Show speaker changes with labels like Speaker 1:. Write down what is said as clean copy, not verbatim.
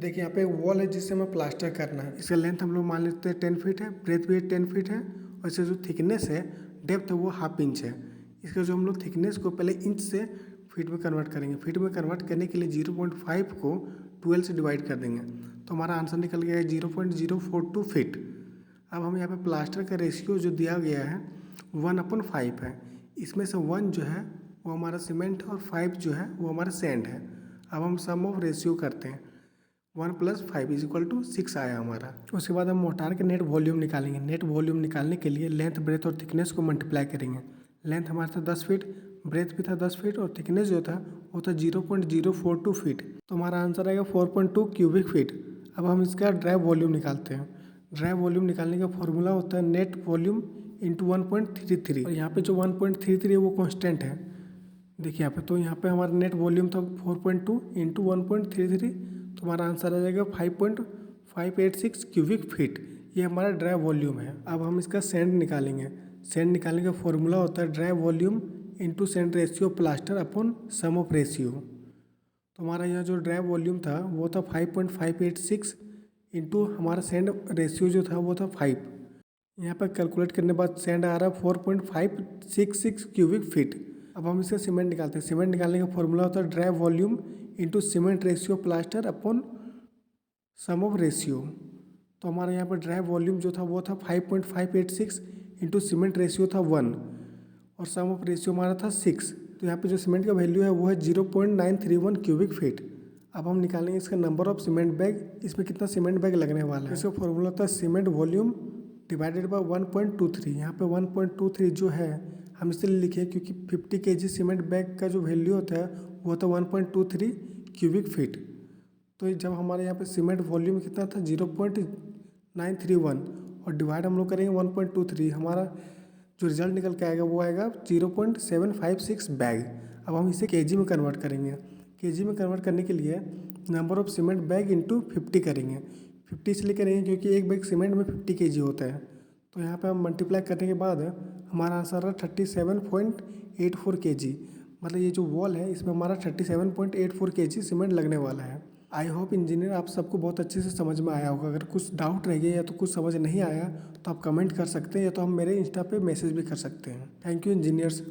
Speaker 1: देखिए यहाँ पे एक वॉल है जिससे हमें प्लास्टर करना है। इसका लेंथ हम लोग मान लेते हैं 10 फीट है, ब्रेथ भी 10 फीट है और इसका जो थिकनेस है, डेप्थ है वो ½ इंच है। इसका जो हम लोग थिकनेस को पहले इंच से फीट में कन्वर्ट करेंगे। फीट में कन्वर्ट करने के लिए 0.5 को 12 से डिवाइड कर देंगे तो हमारा आंसर निकल गया है 0.042 फीट। अब हम यहाँ पे प्लास्टर का रेशियो जो दिया गया है 1/5 है। इसमें से 1 जो है वो हमारा सीमेंट और 5 जो है वो हमारा सैंड है। अब हम सम ऑफ रेशियो करते हैं, 1 + 5 = 6 आया हमारा। उसके बाद हम मोर्टार के नेट वॉल्यूम निकालेंगे। नेट वॉल्यूम निकालने के लिए लेंथ, ब्रेथ और थिकनेस को मल्टीप्लाई करेंगे। लेंथ हमारा था 10 फीट, ब्रेथ भी था 10 फीट और थिकनेस जो था वो था 0.042 फीट। तो हमारा आंसर आएगा 4.2 क्यूबिक फीट। अब हम इसका ड्राइव वॉल्यूम निकालते हैं। ड्राइव वॉल्यूम निकालने का फॉर्मूला होता है नेट वॉल्यूम इंटू 1.33 और यहाँ पे जो 1.33 है वो कॉन्स्टेंट है। देखिए यहाँ पे, तो यहाँ पे हमारा नेट वॉल्यूम था 4.2 इंटू 1.33 तो हमारा आंसर आ जाएगा 5.586 क्यूबिक फीट। ये हमारा ड्राई वॉल्यूम है। अब हम इसका सैंड निकालेंगे। सैंड निकालने का फॉर्मूला होता है dry volume into sand ratio plaster upon sum of ratio. तो हमारा यहाँ जो ड्राई वॉल्यूम था वो था 5.586 इंटू हमारा सैंड रेशियो जो था वो था 5। यहाँ पर कैलकुलेट करने के बाद सैंड आ रहा है 4.566 क्यूबिक फीट। अब हम इसका सीमेंट निकालते हैं। सीमेंट निकालने का फॉर्मूला होता है dry volume into cement ratio plaster upon sum of ratio. तो हमारे यहाँ पर ड्राई वॉल्यूम जो था वो था 5.586 इंटू सीमेंट रेशियो था 1 और सम ऑफ रेशियो हमारा था 6। तो यहाँ पे जो सीमेंट का वैल्यू है वो है 0.931 क्यूबिक फीट। अब हम निकालेंगे इसका नंबर ऑफ सीमेंट बैग, इसमें कितना सीमेंट बैग लगने वाला है। इसका फॉर्मूला होता है सीमेंट वॉल्यूम डिवाइडेड बाय 1.23। यहाँ पे 1.23 जो है हम इसलिए लिखे क्योंकि 50 kg सीमेंट बैग का जो वैल्यू होता है वो होता है 1.23 क्यूबिक फीट। तो जब हमारे यहाँ पे सीमेंट वॉल्यूम कितना था 0.931 और डिवाइड हम लोग करेंगे 1.23, हमारा जो रिजल्ट निकल के आएगा वो आएगा 0.756 बैग। अब हम इसे केजी में कन्वर्ट करेंगे। केजी में कन्वर्ट करने के लिए number of cement bag into 50 करेंगे। 50 इसलिए करेंगे क्योंकि एक बैग सीमेंट में 50 kg होता है। तो यहाँ पे हम मल्टीप्लाई करने के बाद हमारा आंसर है 37.84 kg। मतलब ये जो वॉल है इसमें हमारा 37.84 kg सीमेंट लगने वाला है। आई होप इंजीनियर आप सबको बहुत अच्छे से समझ में आया होगा। अगर कुछ डाउट रह गया या तो कुछ समझ नहीं आया तो आप कमेंट कर सकते हैं या तो हम मेरे इंस्टा पे मैसेज भी कर सकते हैं। Thank you engineers.